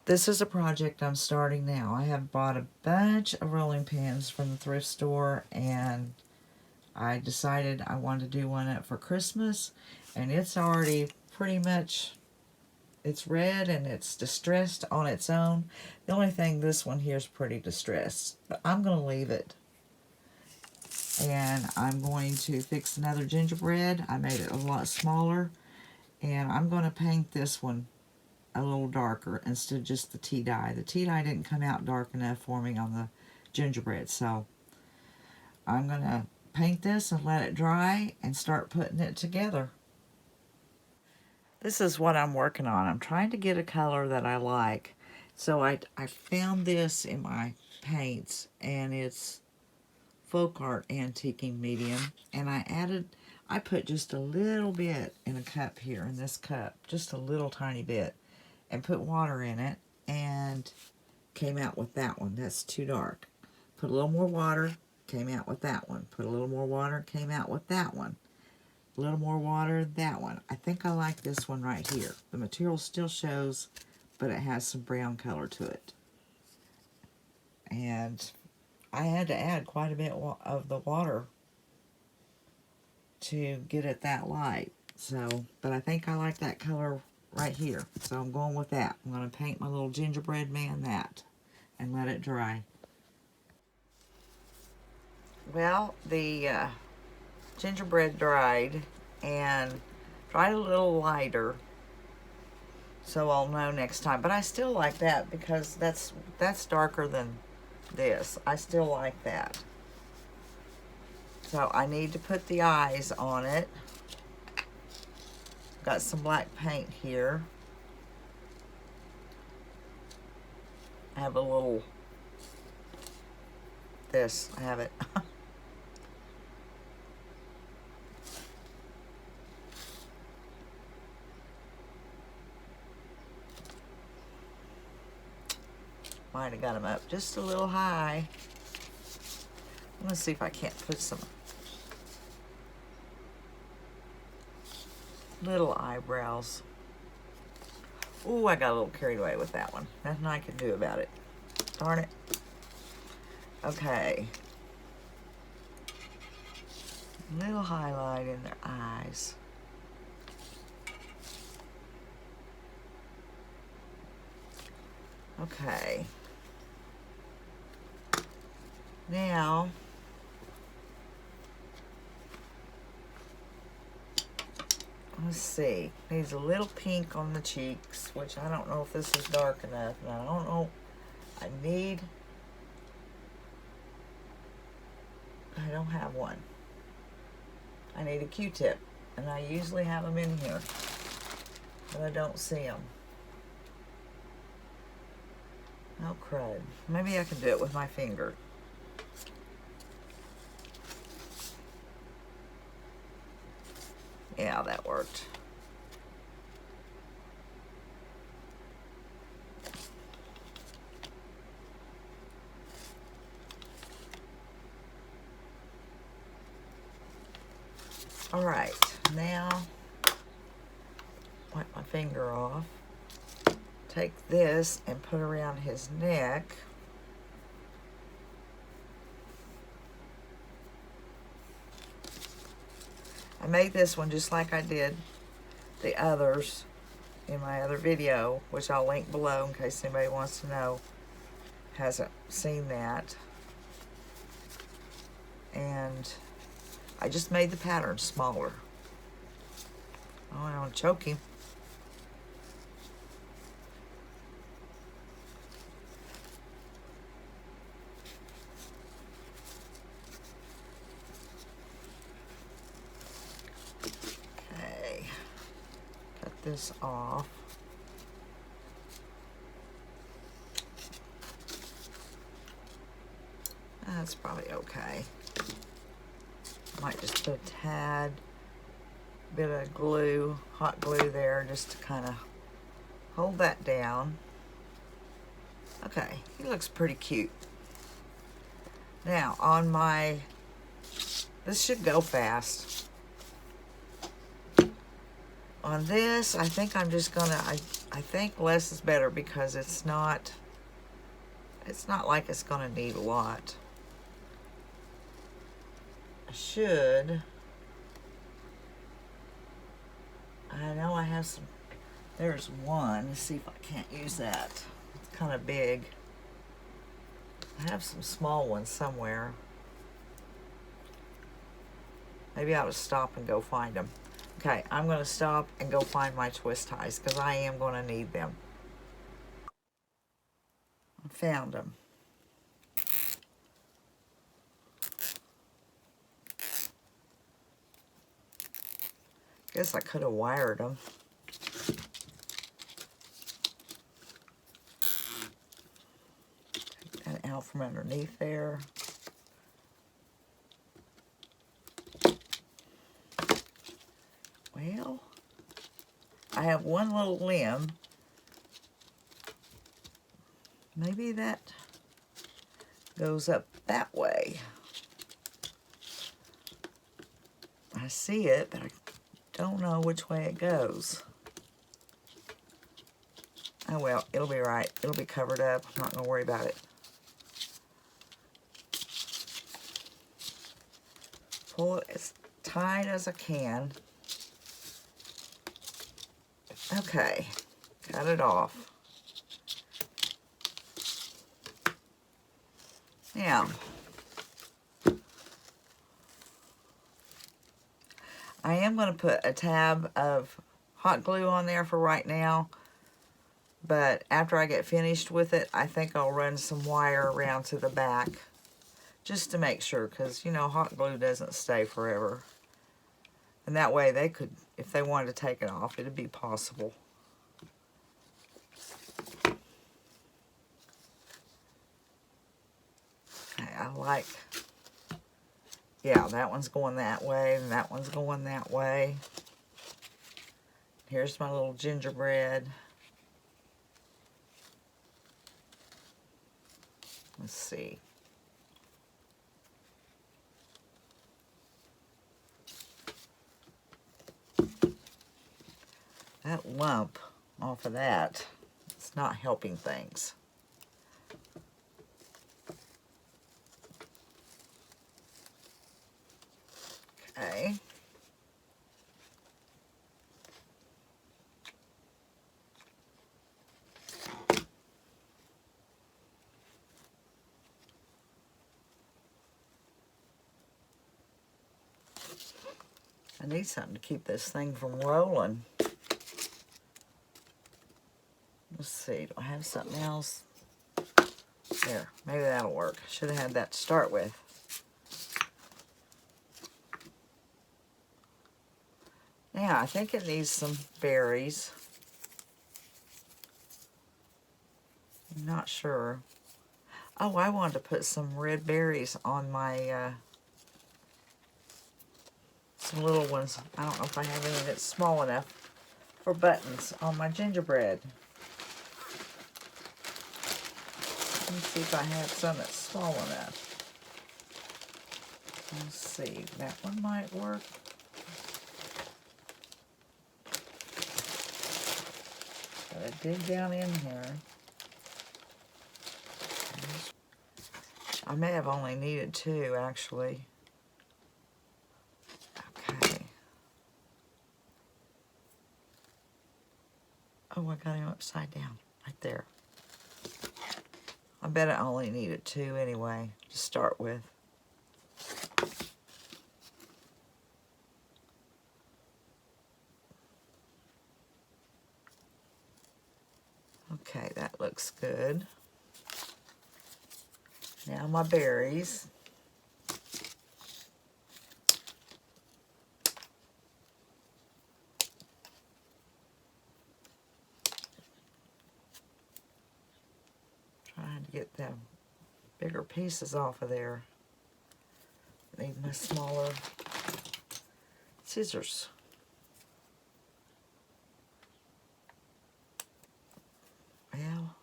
This is a project I'm starting now. I have bought a bunch of rolling pins from the thrift store, and I decided I wanted to do one up for Christmas, and it's already pretty much, it's red and it's distressed on its own. The only thing, this one here is pretty distressed, but I'm going to leave it. And I'm going to fix another gingerbread. I made it a lot smaller, and I'm going to paint this one a little darker instead of just the tea dye. The tea dye didn't come out dark enough for me on the gingerbread, so I'm going to paint this and let it dry and start putting it together. This is what I'm working on. I'm trying to get a color that I like. So I found this in my paints, and it's folk art antiquing medium, and I put just a little bit in a cup here, in this cup, just a little tiny bit, and put water in it, and came out with that one. That's too dark. Put a little more water, came out with that one. Put a little more water, came out with that one. A little more water, that one. I think I like this one right here. The material still shows, but it has some brown color to it. And I had to add quite a bit of the water to get it that light. So, but I think I like that color right here, so I'm going with that. I'm going to paint my little gingerbread man that and let it dry. Well, the gingerbread dried, and dried a little lighter, so I'll know next time. But I still like that because that's darker than this. I still like that. So I need to put the eyes on it. Got some black paint here. I have a little, I have it. Might have got them up just a little high. I'm gonna see if I can't put some little eyebrows. Ooh, I got a little carried away with that one. Nothing I can do about it. Darn it. Okay. Little highlight in their eyes. Okay. Now, let's see. Needs a little pink on the cheeks, which I don't know if this is dark enough. And I don't know. I don't have one. I need a Q-tip, and I usually have them in here, but I don't see them. Oh, crud. Maybe I can do it with my finger. Yeah, that worked. All right, now wipe my finger off. Take this and put around his neck. I made this one just like I did the others in my other video, which I'll link below in case anybody wants to know, hasn't seen that. And I just made the pattern smaller. Oh, I don't want to choke him. Okay, cut this off. That's probably okay. Might just put a tad bit of glue, hot glue there, just to kind of hold that down. Okay, he looks pretty cute. Now, on my, this should go fast. On this, I think I'm just gonna, I think less is better because it's not like it's going to need a lot. I know I have some, there's one. Let's see if I can't use that. It's kind of big. I have some small ones somewhere. Maybe I ought to stop and go find them. Okay, I'm going to stop and go find my twist ties because I am going to need them. I found them. Guess I could have wired them. Take that out from underneath there. Well, I have one little limb. Maybe that goes up that way. I see it, but I don't know which way it goes. Oh well, it'll be right. It'll be covered up. I'm not going to worry about it. Pull it as tight as I can. Okay, cut it off. Now, I am going to put a tab of hot glue on there for right now, but after I get finished with it, I think I'll run some wire around to the back just to make sure, because, you know, hot glue doesn't stay forever. And that way they could, if they wanted to take it off, it'd be possible. Okay, I like, yeah, that one's going that way, and that one's going that way. Here's my little gingerbread. Let's see. That lump off of that, it's not helping things. Okay. I need something to keep this thing from rolling. Let's see, do I have something else? There, maybe that'll work. Should have had that to start with. Now, I think it needs some berries. I'm not sure. Oh, I wanted to put some red berries on my, some little ones. I don't know if I have any that's small enough for buttons on my gingerbread. Let me see if I have some that's small enough. Let's see, that one might work. Gotta dig down in here. I may have only needed 2, actually. Okay. Oh, I got him upside down, right there. I bet I only needed 2 anyway, to start with. Okay, that looks good. Now my berries. Trying to get the bigger pieces off of there. Need my smaller scissors. Well,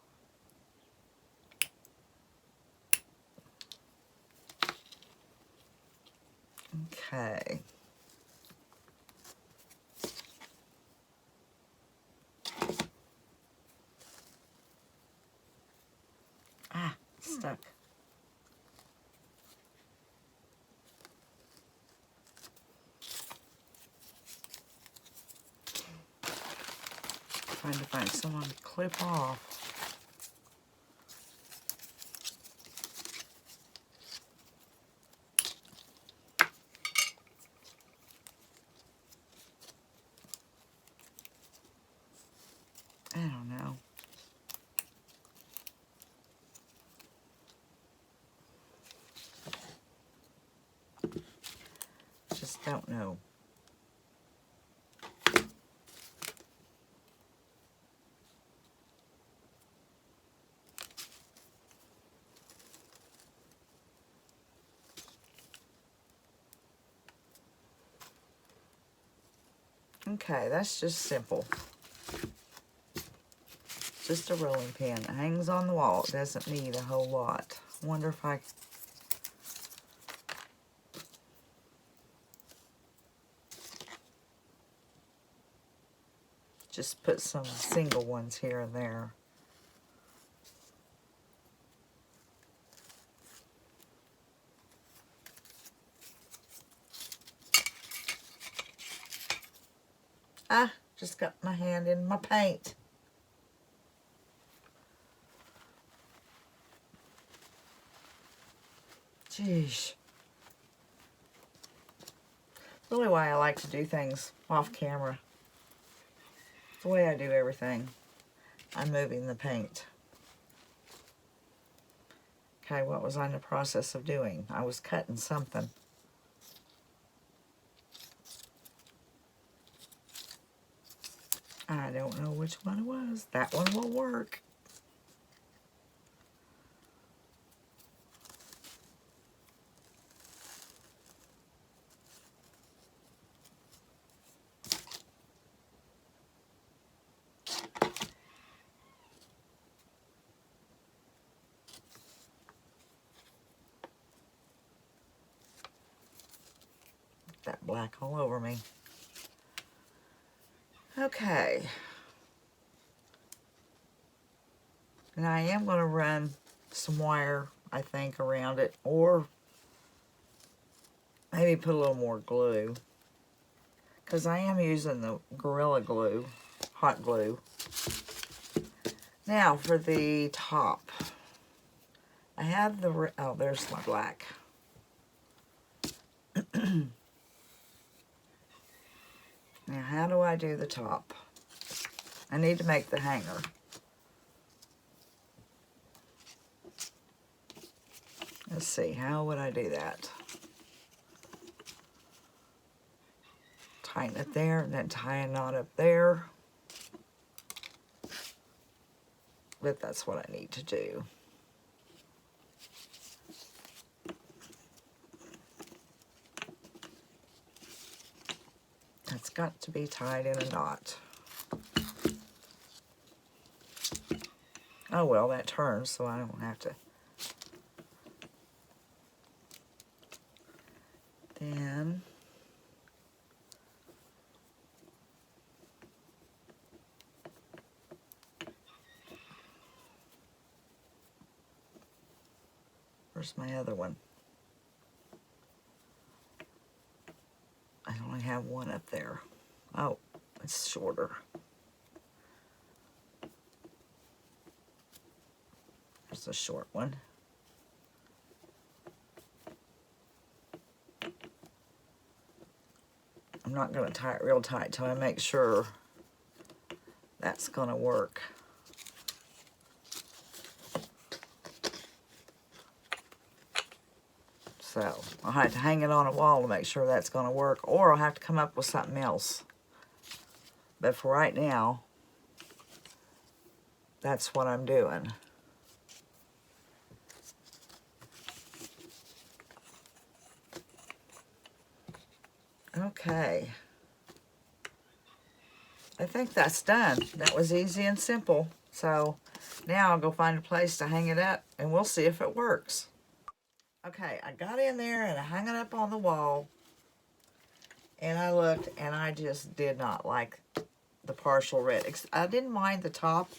okay. stuck. Trying to find someone to clip off. I don't know. Just don't know. Okay, that's just simple. Just a rolling pin. It hangs on the wall. It doesn't need a whole lot. I wonder if I... just put some single ones here and there. Ah, just got my hand in my paint. Jeez. Really why I like to do things off camera. It's the way I do everything. I'm moving the paint. Okay, what was I in the process of doing? I was cutting something. I don't know which one it was. That one will work. That black all over me. Okay. And I am going to run some wire, I think, around it, or maybe put a little more glue, because I am using the Gorilla Glue, hot glue. Now for the top. I have the, oh, there's my black. Now, how do I do the top? I need to make the hanger. Let's see, how would I do that? Tighten it there, and then tie a knot up there. But that's what I need to do. It's got to be tied in a knot. Oh well, that turns, so I don't have to. Then where's my other one? I only have one up there. Oh, it's shorter. There's a short one. I'm not going to tie it real tight till I make sure that's going to work. So I'll have to hang it on a wall to make sure that's going to work, or I'll have to come up with something else. But for right now, that's what I'm doing. Okay. I think that's done. That was easy and simple. So now I'll go find a place to hang it up, and we'll see if it works. Okay, I got in there and I hung it up on the wall, and I looked, and I just did not like the partial red. I didn't mind the top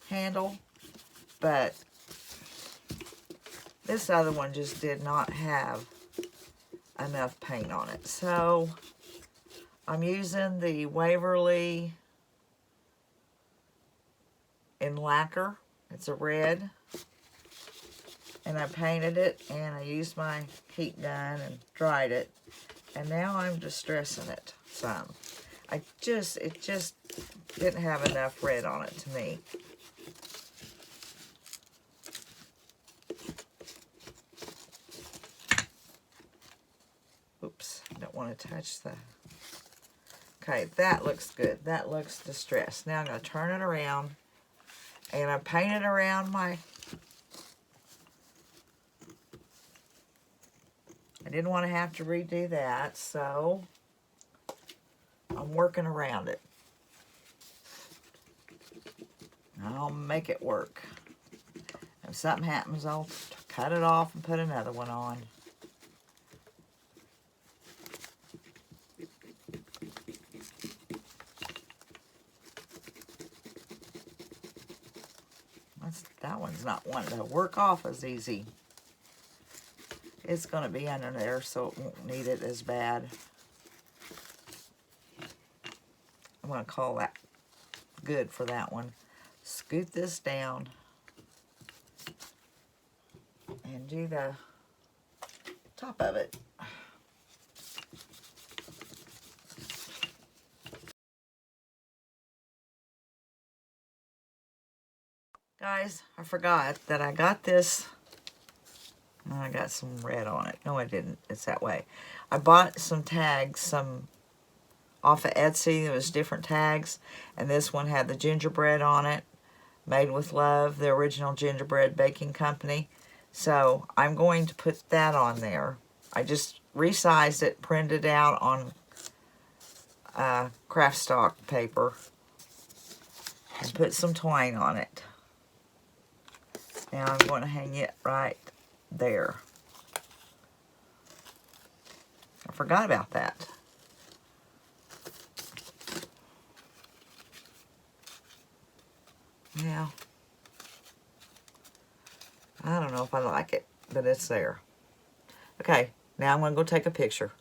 handle, but This other one just did not have enough paint on it. So I'm using the Waverly in lacquer. It's a red. And I painted it, and I used my heat gun and dried it. And now I'm distressing it some. It just didn't have enough red on it to me. Oops, don't want to touch the... Okay, that looks good. That looks distressed. Now I'm going to turn it around, and I painted around my... I didn't want to have to redo that, so I'm working around it. I'll make it work. If something happens, I'll cut it off and put another one on. That one's not one to work off as easy. It's going to be under there, so it won't need it as bad. I'm going to call that good for that one. Scoot this down and do the top of it. Guys, I forgot that I got this. Oh, I got some red on it. No, I didn't. It's that way. I bought some tags, off of Etsy. There was different tags, and this one had the gingerbread on it, made with love, the original gingerbread baking company. So I'm going to put that on there. I just resized it, printed out on craft stock paper, and put some twine on it. Now I'm going to hang it right there. I forgot about that. Now, I don't know if I like it, but it's there. Okay, now I'm going to go take a picture.